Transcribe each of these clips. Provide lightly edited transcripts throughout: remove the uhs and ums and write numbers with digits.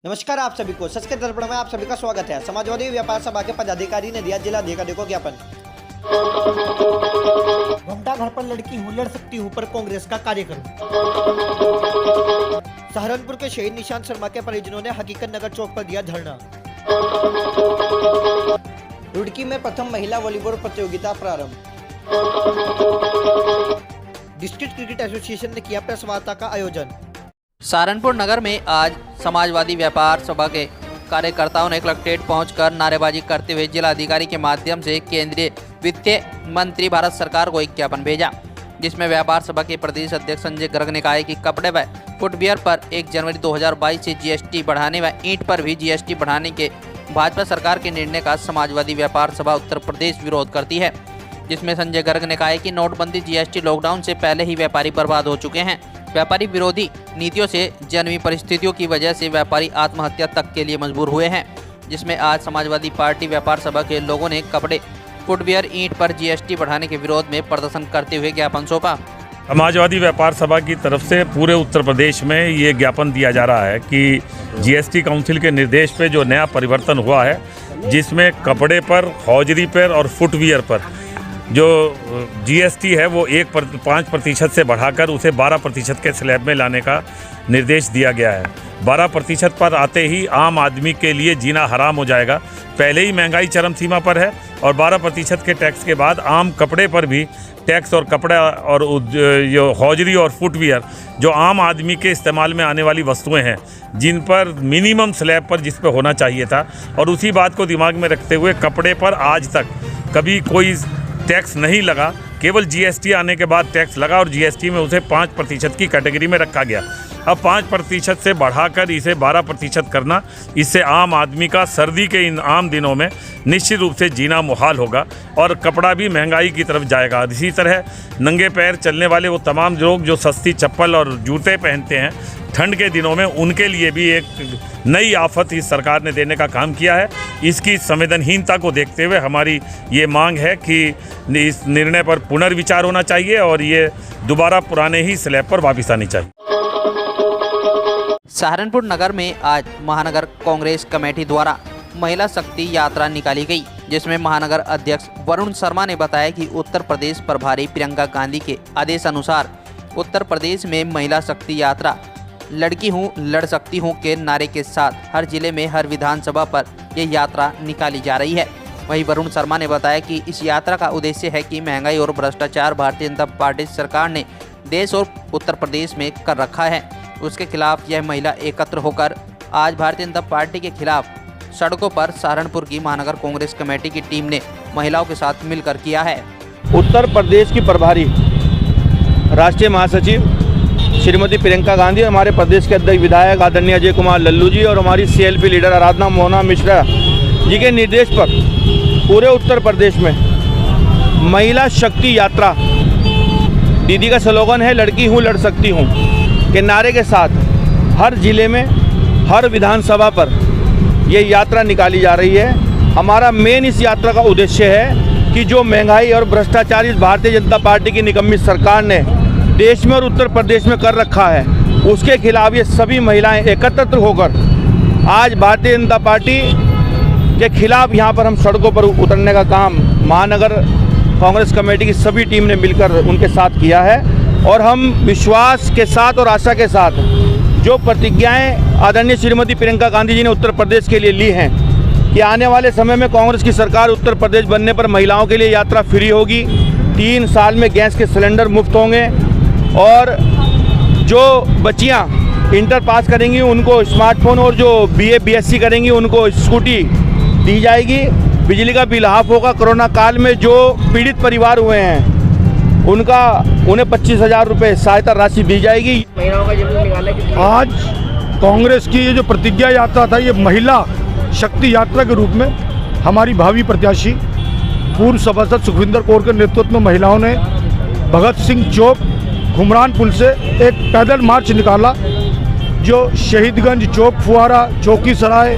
नमस्कार आप सभी को सच के दर्पण में आप सभी का स्वागत है। समाजवादी व्यापार सभा के पदाधिकारी ने दिया जिलाधिकारी को ज्ञापन। घंटा घर पर लड़की हूँ लड़ सकती हूँ पर कांग्रेस का कार्यक्रम। सहारनपुर के शहीद निशांत शर्मा के परिजनों ने हकीकत नगर चौक पर दिया धरना। रुड़की में प्रथम महिला वॉलीबॉल प्रतियोगिता प्रारंभ। डिस्ट्रिक्ट क्रिकेट एसोसिएशन ने किया प्रेस वार्ता का आयोजन। सहारनपुर नगर में आज समाजवादी व्यापार सभा के कार्यकर्ताओं ने कलेक्ट्रेट पहुंचकर नारेबाजी करते हुए जिलाधिकारी के माध्यम से केंद्रीय वित्त मंत्री भारत सरकार को एक ज्ञापन भेजा, जिसमें व्यापार सभा के प्रदेश अध्यक्ष संजय गर्ग ने कहा है कि कपड़े व फुटवियर पर 1 जनवरी 2022 से जीएसटी बढ़ाने व ईंट पर भी जीएसटी बढ़ाने के भाजपा सरकार के निर्णय का समाजवादी व्यापार सभा उत्तर प्रदेश विरोध करती है। जिसमें संजय गर्ग ने कहा है कि नोटबंदी, जीएसटी, लॉकडाउन से पहले ही व्यापारी बर्बाद हो चुके हैं। व्यापारी विरोधी नीतियों से जन्मी परिस्थितियों की वजह से व्यापारी आत्महत्या तक के लिए मजबूर हुए हैं। जिसमें आज समाजवादी पार्टी व्यापार सभा के लोगों ने कपड़े, फुटवियर, ईंट पर जीएसटी बढ़ाने के विरोध में प्रदर्शन करते हुए ज्ञापन सौंपा। समाजवादी व्यापार सभा की तरफ से पूरे उत्तर प्रदेश में ये ज्ञापन दिया जा रहा है कि जीएसटी काउंसिल के निर्देश पे जो नया परिवर्तन हुआ है, जिसमें कपड़े पर, हौजरी पर और फुटवियर पर जो जीएसटी है वो 5% से बढ़ाकर उसे 12% के स्लैब में लाने का निर्देश दिया गया है। 12% पर आते ही आम आदमी के लिए जीना हराम हो जाएगा। पहले ही महंगाई चरम सीमा पर है और 12% के टैक्स के बाद आम कपड़े पर भी टैक्स और कपड़ा और जो हौजरी और फुटवियर जो आम आदमी के इस्तेमाल में आने वाली वस्तुएं हैं, जिन पर मिनिमम स्लैब पर जिस पर होना चाहिए था, और उसी बात को दिमाग में रखते हुए कपड़े पर आज तक कभी कोई टैक्स नहीं लगा, केवल जीएसटी आने के बाद टैक्स लगा और जीएसटी में उसे 5% की कैटेगरी में रखा गया। अब 5% से बढ़ाकर इसे 12% करना, इससे आम आदमी का सर्दी के इन आम दिनों में निश्चित रूप से जीना मुहाल होगा और कपड़ा भी महंगाई की तरफ जाएगा। इसी तरह नंगे पैर चलने वाले वो तमाम लोग जो सस्ती चप्पल और जूते पहनते हैं ठंड के दिनों में, उनके लिए भी एक नई आफत इस सरकार ने देने का काम किया है। इसकी संवेदनहीनता को देखते हुए हमारी ये मांग है कि इस निर्णय पर पुनर्विचार होना चाहिए और ये दोबारा पुराने ही स्लैब पर वापस आनी चाहिए। सहारनपुर नगर में आज महानगर कांग्रेस कमेटी द्वारा महिला शक्ति यात्रा निकाली गई, जिसमें महानगर अध्यक्ष वरुण शर्मा ने बताया कि उत्तर प्रदेश प्रभारी प्रियंका गांधी के आदेश अनुसार उत्तर प्रदेश में महिला शक्ति यात्रा लड़की हूँ लड़ सकती हूँ के नारे के साथ हर जिले में हर विधानसभा पर यह यात्रा निकाली जा रही है। वहीं वरुण शर्मा ने बताया कि इस यात्रा का उद्देश्य है कि महंगाई और भ्रष्टाचार भारतीय जनता पार्टी सरकार ने देश और उत्तर प्रदेश में कर रखा है, उसके खिलाफ यह महिला एकत्र होकर आज भारतीय जनता पार्टी के खिलाफ सड़कों पर सहारनपुर की महानगर कांग्रेस कमेटी की टीम ने महिलाओं के साथ मिलकर किया है। उत्तर प्रदेश की प्रभारी राष्ट्रीय महासचिव श्रीमती प्रियंका गांधी, हमारे प्रदेश के अध्यक्ष विधायक आदरणीय अजय कुमार लल्लू जी और हमारी सीएलपी लीडर आराधना मोहना मिश्रा जी के निर्देश पर पूरे उत्तर प्रदेश में महिला शक्ति यात्रा, दीदी का स्लोगन है लड़की हूँ लड़ सकती हूँ के नारे के साथ हर जिले में हर विधानसभा पर ये यात्रा निकाली जा रही है। हमारा मेन इस यात्रा का उद्देश्य है कि जो महंगाई और भ्रष्टाचार इस भारतीय जनता पार्टी की निकम्मी सरकार ने देश में और उत्तर प्रदेश में कर रखा है, उसके खिलाफ ये सभी महिलाएं एकत्रित होकर आज भारतीय जनता पार्टी के खिलाफ यहाँ पर हम सड़कों पर उतरने का काम महानगर कांग्रेस कमेटी की सभी टीम ने मिलकर उनके साथ किया है। और हम विश्वास के साथ और आशा के साथ जो प्रतिज्ञाएं आदरणीय श्रीमती प्रियंका गांधी जी ने उत्तर प्रदेश के लिए ली हैं कि आने वाले समय में कांग्रेस की सरकार उत्तर प्रदेश बनने पर महिलाओं के लिए यात्रा फ्री होगी, 3 साल में गैस के सिलेंडर मुफ्त होंगे और जो बच्चियां इंटर पास करेंगी उनको स्मार्टफोन और जो बीए बीएससी करेंगी उनको स्कूटी दी जाएगी, बिजली का बिल हाफ होगा। कोरोना काल में जो पीड़ित परिवार हुए हैं उन्हें 25,000 रुपये सहायता राशि दी जाएगी। आज कांग्रेस की ये जो प्रतिज्ञा यात्रा था, ये महिला शक्ति यात्रा के रूप में हमारी भावी प्रत्याशी पूर्व सभासद सुखविंदर कौर के नेतृत्व में महिलाओं ने भगत सिंह चौक घुमरान पुल से एक पैदल मार्च निकाला, जो शहीदगंज चौक, फुहारा, चौकी सराय,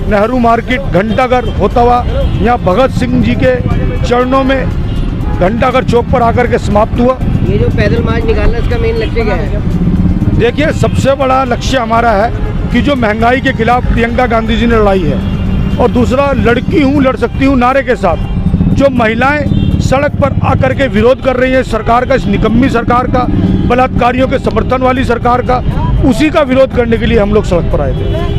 नेहरू मार्केट, घंटाघर होता हुआ यहाँ भगत सिंह जी के चरणों में घंटाघर चौक पर आकर के समाप्त हुआ। ये जो पैदल मार्च निकालना, इसका मेन लक्ष्य क्या है? देखिए, सबसे बड़ा लक्ष्य हमारा है कि जो महंगाई के खिलाफ प्रियंका गांधी जी ने लड़ाई है, और दूसरा लड़की हूँ लड़ सकती हूँ नारे के साथ जो महिलाएं सड़क पर आकर के विरोध कर रही हैं सरकार का, इस निकम्मी सरकार का, बलात्कारियों के समर्थन वाली सरकार का, उसी का विरोध करने के लिए हम लोग सड़क पर आए थे।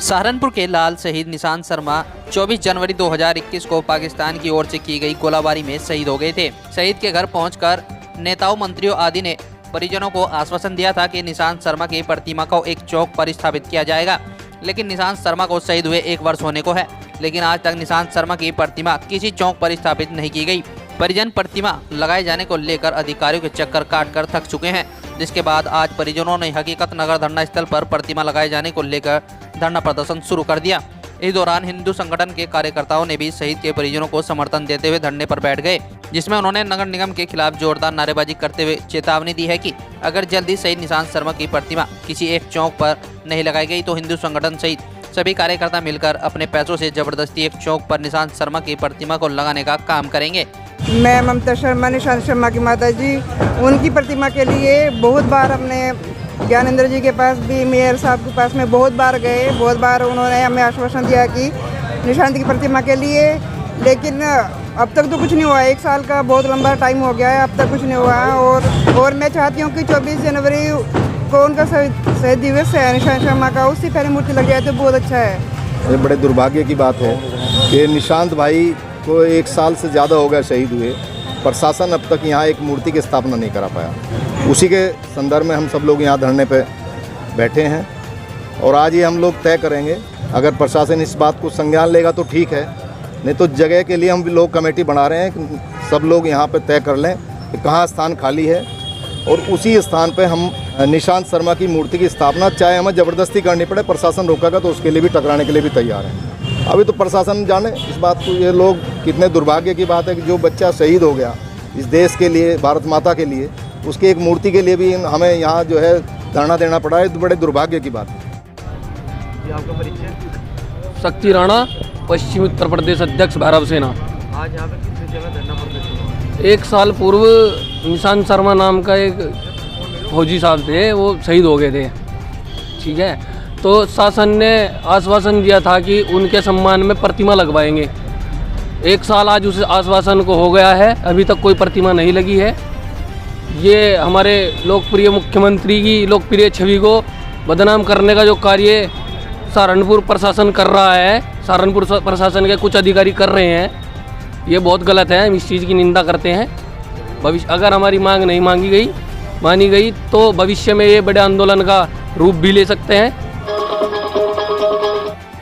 सहारनपुर के लाल शहीद निशांत शर्मा 24 जनवरी 2021 को पाकिस्तान की ओर से की गई गोलाबारी में शहीद हो गए थे। शहीद के घर पहुंचकर नेताओं, मंत्रियों आदि ने परिजनों को आश्वासन दिया था कि निशांत शर्मा की प्रतिमा को एक चौक पर स्थापित किया जाएगा। लेकिन निशांत शर्मा को शहीद हुए 1 वर्ष होने को है, लेकिन आज तक निशांत शर्मा की प्रतिमा किसी चौक पर स्थापित नहीं की गई। परिजन प्रतिमा लगाए जाने को लेकर अधिकारियों के चक्कर काटकर थक चुके हैं, जिसके बाद आज परिजनों ने हकीकत नगर धरना स्थल पर प्रतिमा लगाए जाने को लेकर धरना प्रदर्शन शुरू कर दिया। इस दौरान हिंदू संगठन के कार्यकर्ताओं ने भी शहीद के परिजनों को समर्थन देते हुए धरने पर बैठ गए, जिसमें उन्होंने नगर निगम के खिलाफ जोरदार नारेबाजी करते हुए चेतावनी दी है कि अगर जल्दी शहीद निशांत शर्मा की प्रतिमा किसी एक चौक पर नहीं लगाई गई तो हिंदू संगठन सहित सभी कार्यकर्ता मिलकर अपने पैसों से जबरदस्ती एक चौक पर निशांत शर्मा की प्रतिमा को लगाने का काम करेंगे। मैं ममता शर्मा, निशांत शर्मा की माता जी, उनकी प्रतिमा के लिए बहुत बार हमने ज्ञानेंद्र जी के पास भी, मेयर साहब के पास में बहुत बार गए। बहुत बार उन्होंने हमें आश्वासन दिया कि निशांत की प्रतिमा के लिए, लेकिन अब तक तो कुछ नहीं हुआ। 1 साल का बहुत लंबा टाइम हो गया है, अब तक कुछ नहीं हुआ है। और मैं चाहती हूँ कि 24 जनवरी को उनका शहीद दिवस है निशांत शर्मा का, उससे पहले मूर्ति लग जाए तो बहुत अच्छा है। ये बड़े दुर्भाग्य की बात है कि निशांत भाई को 1 साल से ज़्यादा हो गया शहीद हुए, प्रशासन अब तक यहाँ एक मूर्ति की स्थापना नहीं करा पाया। उसी के संदर्भ में हम सब लोग यहाँ धरने पे बैठे हैं और आज ये हम लोग तय करेंगे। अगर प्रशासन इस बात को संज्ञान लेगा तो ठीक है, नहीं तो जगह के लिए हम लोग कमेटी बना रहे हैं, सब लोग यहाँ पे तय कर लें कि कहाँ स्थान खाली है और उसी स्थान पे हम निशांत शर्मा की मूर्ति की स्थापना, चाहे हमें ज़बरदस्ती करनी पड़े, प्रशासन रोकेगा तो उसके लिए भी टकराने के लिए भी तैयार हैं। अभी तो प्रशासन जाने इस बात को। ये लोग कितने दुर्भाग्य की बात है कि जो बच्चा शहीद हो गया इस देश के लिए, भारत माता के लिए, उसकी एक मूर्ति के लिए भी हमें यहाँ जो है धरना देना पड़ा है। तो बड़े दुर्भाग्य की बात है। शक्ति राणा, पश्चिमी उत्तर प्रदेश अध्यक्ष भैरव सेना। आज यहाँ पे किस जगह धरना प्रदर्शन? 1 साल पूर्व निशांत शर्मा नाम का एक फौजी साहब थे, वो शहीद हो गए थे। ठीक है, तो शासन ने आश्वासन दिया था कि उनके सम्मान में प्रतिमा लगवाएंगे। 1 साल आज उस आश्वासन को हो गया है, अभी तक कोई प्रतिमा नहीं लगी है। ये हमारे लोकप्रिय मुख्यमंत्री की लोकप्रिय छवि को बदनाम करने का जो कार्य सहारनपुर प्रशासन कर रहा है, सहारनपुर प्रशासन के कुछ अधिकारी कर रहे हैं, ये बहुत गलत है। हम इस चीज़ की निंदा करते हैं। भविष्य अगर हमारी मांग नहीं मानी गई तो भविष्य में ये बड़े आंदोलन का रूप भी ले सकते हैं।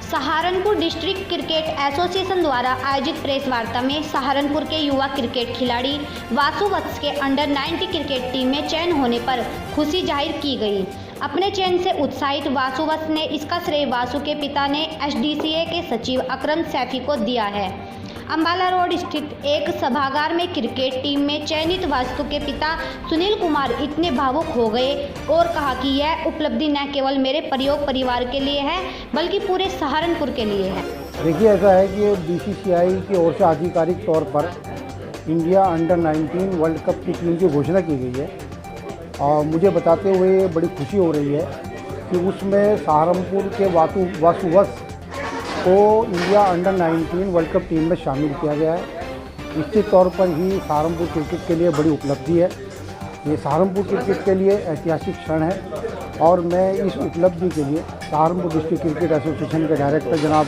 सहारनपुर डिस्ट्रिक्ट क्रिकेट एसोसिएशन द्वारा आयोजित प्रेस वार्ता में सहारनपुर के युवा क्रिकेट खिलाड़ी वासु वत्स के अंडर 90 क्रिकेट टीम में चयन होने पर खुशी जाहिर की गई। अपने चयन से उत्साहित वासु वत्स ने इसका श्रेय वासु के पिता ने एसडीसीए के सचिव अकरम सैफी को दिया है। अंबाला रोड स्थित एक सभागार में क्रिकेट टीम में चयनित वासु के पिता सुनील कुमार इतने भावुक हो गए और कहा कि यह उपलब्धि न केवल मेरे परिवार के लिए है बल्कि पूरे सहारनपुर के लिए है। देखिए, ऐसा है कि बीसीसीआई की ओर से आधिकारिक तौर पर इंडिया अंडर 19 वर्ल्ड कप की टीम की घोषणा की गई है और मुझे बताते हुए बड़ी खुशी हो रही है कि उसमें सहारनपुर के वासु वत्स को India under 19 world cup team में शामिल किया गया है। निश्चित तौर पर ही सहारनपुर क्रिकेट के लिए बड़ी उपलब्धि है। ये सहारनपुर क्रिकेट के लिए ऐतिहासिक क्षण है और मैं इस उपलब्धि के लिए सहारनपुर डिस्ट्रिक्ट क्रिकेट एसोसिएशन के डायरेक्टर जनाब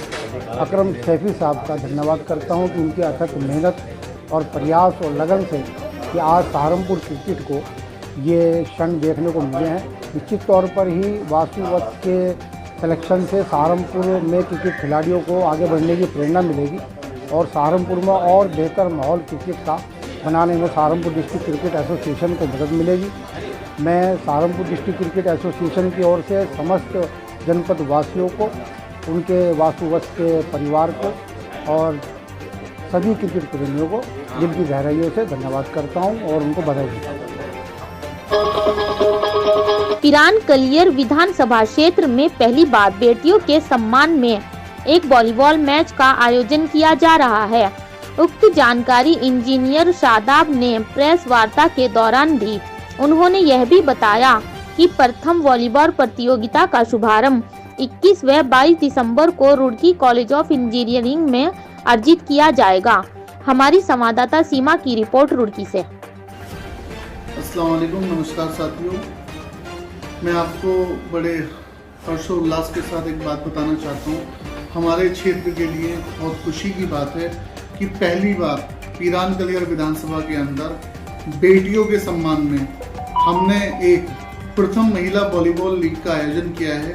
अकरम सैफी साहब का धन्यवाद करता हूँ कि उनकी अथक मेहनत और प्रयास और लगन से कि आज सहारनपुर क्रिकेट को ये क्षण देखने को मिले हैं। निश्चित तौर पर ही वासु वत्स के सिलेक्शन से सहारनपुर में क्रिकेट खिलाड़ियों को आगे बढ़ने की प्रेरणा मिलेगी और सहारनपुर में और बेहतर माहौल क्रिकेट का बनाने में सहारनपुर डिस्ट्रिक्ट क्रिकेट एसोसिएशन को मदद मिलेगी। मैं सहारनपुर डिस्ट्रिक्ट क्रिकेट एसोसिएशन की ओर से समस्त जनपद वासियों को, उनके वासु वत्स के परिवार को और सभी क्रिकेट प्रेमियों को दिल की गहराइयों से धन्यवाद करता हूँ और उनको बधाई देता हूँ। पिरान कलियर विधानसभा क्षेत्र में पहली बार बेटियों के सम्मान में एक वॉलीबॉल मैच का आयोजन किया जा रहा है। उक्त जानकारी इंजीनियर शादाब ने प्रेस वार्ता के दौरान दी। उन्होंने यह भी बताया कि प्रथम वॉलीबॉल प्रतियोगिता का शुभारंभ 21 व 22 दिसंबर को रुड़की कॉलेज ऑफ इंजीनियरिंग में आयोजित किया जाएगा। हमारी संवाददाता सीमा की रिपोर्ट रुड़की से। अस्सलाम वालेकुम, नमस्कार साथियों। मैं आपको बड़े हर्षोल्लास के साथ एक बात बताना चाहता हूँ। हमारे क्षेत्र के लिए बहुत खुशी की बात है कि पहली बार पीरान कलियर विधानसभा के अंदर बेटियों के सम्मान में हमने एक प्रथम महिला वॉलीबॉल लीग का आयोजन किया है,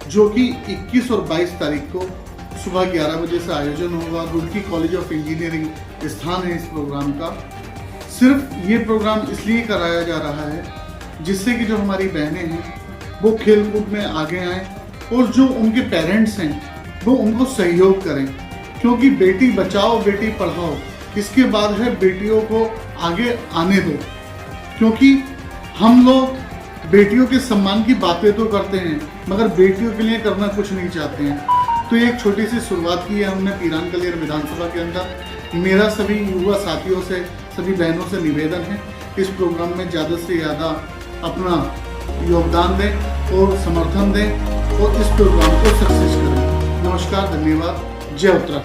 जो कि 21 और 22 तारीख को सुबह 11 बजे से आयोजन होगा। रुड़की कॉलेज ऑफ इंजीनियरिंग स्थान है इस प्रोग्राम का। सिर्फ ये प्रोग्राम इसलिए कराया जा रहा है जिससे कि जो हमारी बहनें हैं वो खेलकूद में आगे आएँ और जो उनके पेरेंट्स हैं वो उनको सहयोग करें, क्योंकि बेटी बचाओ बेटी पढ़ाओ, इसके बाद है बेटियों को आगे आने दो। क्योंकि हम लोग बेटियों के सम्मान की बातें तो करते हैं मगर बेटियों के लिए करना कुछ नहीं चाहते हैं। तो एक छोटी सी शुरुआत की है हमने पीरान कलियर विधानसभा के अंदर। मेरा सभी युवा साथियों से, सभी बहनों से निवेदन है, इस प्रोग्राम में ज़्यादा से ज़्यादा अपना योगदान दें और समर्थन दें और इस प्रोग्राम को सक्सेस करें। नमस्कार, धन्यवाद, जय उत्तराखंड।